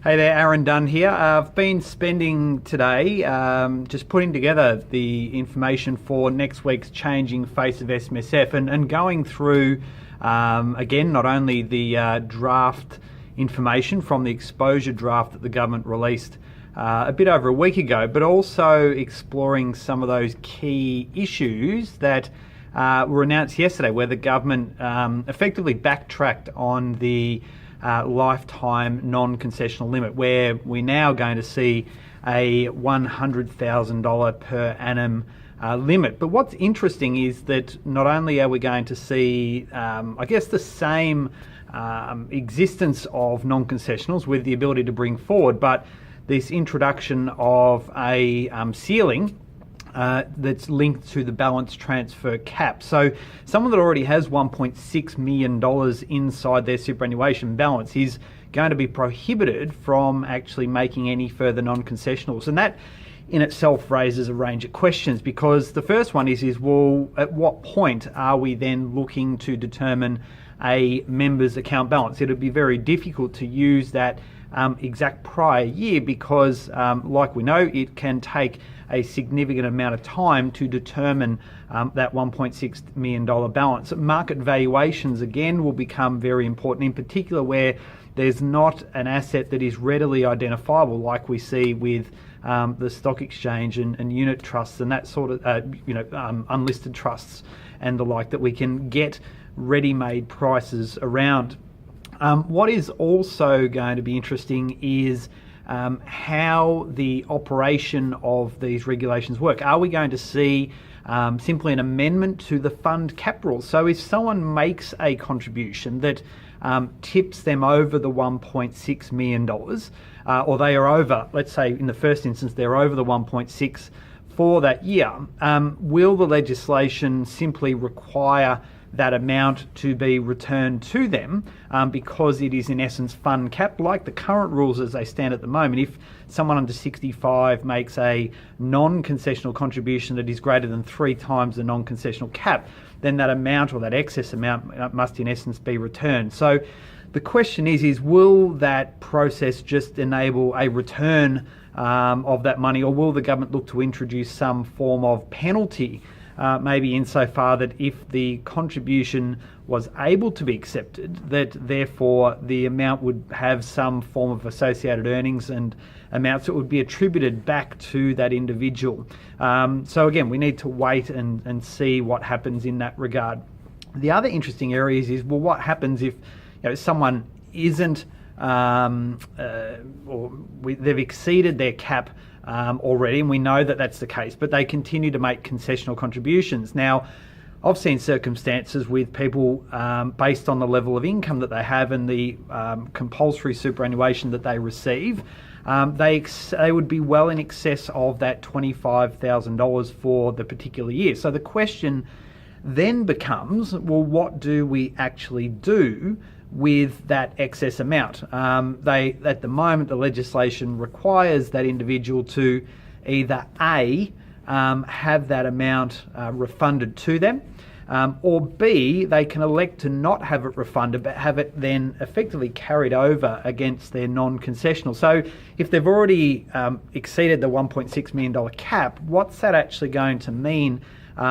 Hey there, Aaron Dunn here. I've been spending today just putting together the information for next week's changing face of SMSF and going through, again, not only the draft information from the exposure draft that the government released a bit over a week ago, but also exploring some of those key issues that were announced yesterday, where the government effectively backtracked on the lifetime non-concessional limit, where we're now going to see a $100,000 per annum limit. But what's interesting is that not only are we going to see, I guess, the same existence of non-concessionals with the ability to bring forward, but this introduction of a ceiling that's linked to the balance transfer cap. So someone that already has $1.6 million inside their superannuation balance is going to be prohibited from actually making any further non-concessionals. And that in itself raises a range of questions, because the first one is well, at what point are we then looking to determine a member's account balance? It would be very difficult to use that exact prior year because, like we know, it can take a significant amount of time to determine that $1.6 million balance. Market valuations, again, will become very important, in particular where there's not an asset that is readily identifiable, like we see with the stock exchange and unit trusts and that sort of, unlisted trusts and the like, that we can get ready-made prices around. What is also going to be interesting is how the operation of these regulations work. Are we going to see simply an amendment to the Fundkapral? So if someone makes a contribution that tips them over the $1.6 million, or they are over, let's say in the first instance, they're over the 1.6 for that year, will the legislation simply require that amount to be returned to them because it is in essence fund cap, like the current rules as they stand at the moment? If someone under 65 makes a non-concessional contribution that is greater than 3 times the non-concessional cap, then that amount or that excess amount must in essence be returned. So the question is will that process just enable a return of that money, or will the government look to introduce some form of penalty? Maybe insofar that if the contribution was able to be accepted, that therefore the amount would have some form of associated earnings and amounts that would be attributed back to that individual. So again, we need to wait and see what happens in that regard. The other interesting areas is, well, what happens if someone isn't, they've exceeded their cap already, and we know that that's the case, but they continue to make concessional contributions. Now, I've seen circumstances with people based on the level of income that they have and the compulsory superannuation that they receive, they would be well in excess of that $25,000 for the particular year. So the question then becomes, well, what do we actually do with that excess amount? At the moment, the legislation requires that individual to either A, have that amount refunded to them, or B, they can elect to not have it refunded but have it then effectively carried over against their non-concessional. So if they've already exceeded the $1.6 million cap, what's that actually going to mean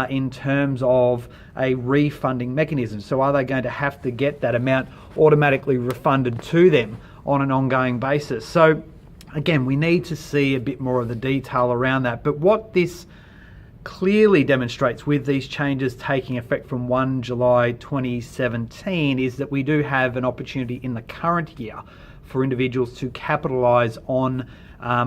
in terms of a refunding mechanism? So are they going to have to get that amount automatically refunded to them on an ongoing basis? So again, we need to see a bit more of the detail around that. But what this clearly demonstrates with these changes taking effect from 1 July 2017 is that we do have an opportunity in the current year for individuals to capitalise on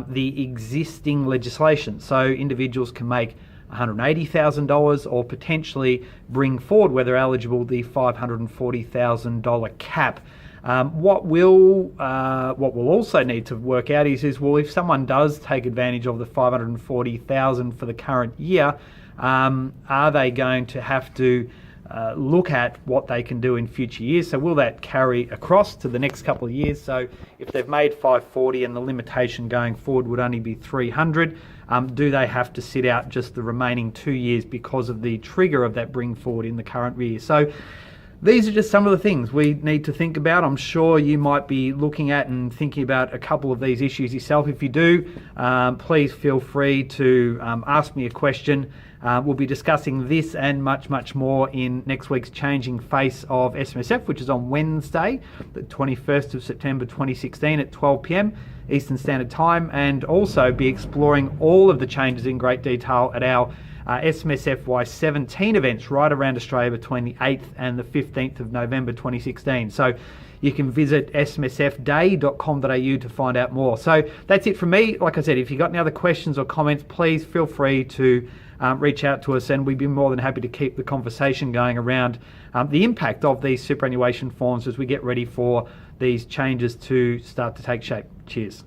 the existing legislation. So individuals can make $180,000 or potentially bring forward, where they're eligible, the $540,000 cap. What we'll also need to work out is well, if someone does take advantage of the $540,000 for the current year, are they going to have to look at what they can do in future years? So will that carry across to the next couple of years? So if they've made 540 and the limitation going forward would only be 300, do they have to sit out just the remaining 2 years because of the trigger of that bring forward in the current year? So these are just some of the things we need to think about. I'm sure you might be looking at and thinking about a couple of these issues yourself. If you do, please feel free to ask me a question. We'll be discussing this and much, much more in next week's Changing Face of SMSF, which is on Wednesday, the 21st of September 2016 at 12 p.m. Eastern Standard Time, and also be exploring all of the changes in great detail at our SMSF Y17 events right around Australia between the 8th and the 15th of November 2016. So you can visit smsfday.com.au to find out more. So that's it from me. Like I said, if you've got any other questions or comments, please feel free to reach out to us, and we'd be more than happy to keep the conversation going around the impact of these superannuation forms as we get ready for these changes to start to take shape. Cheers.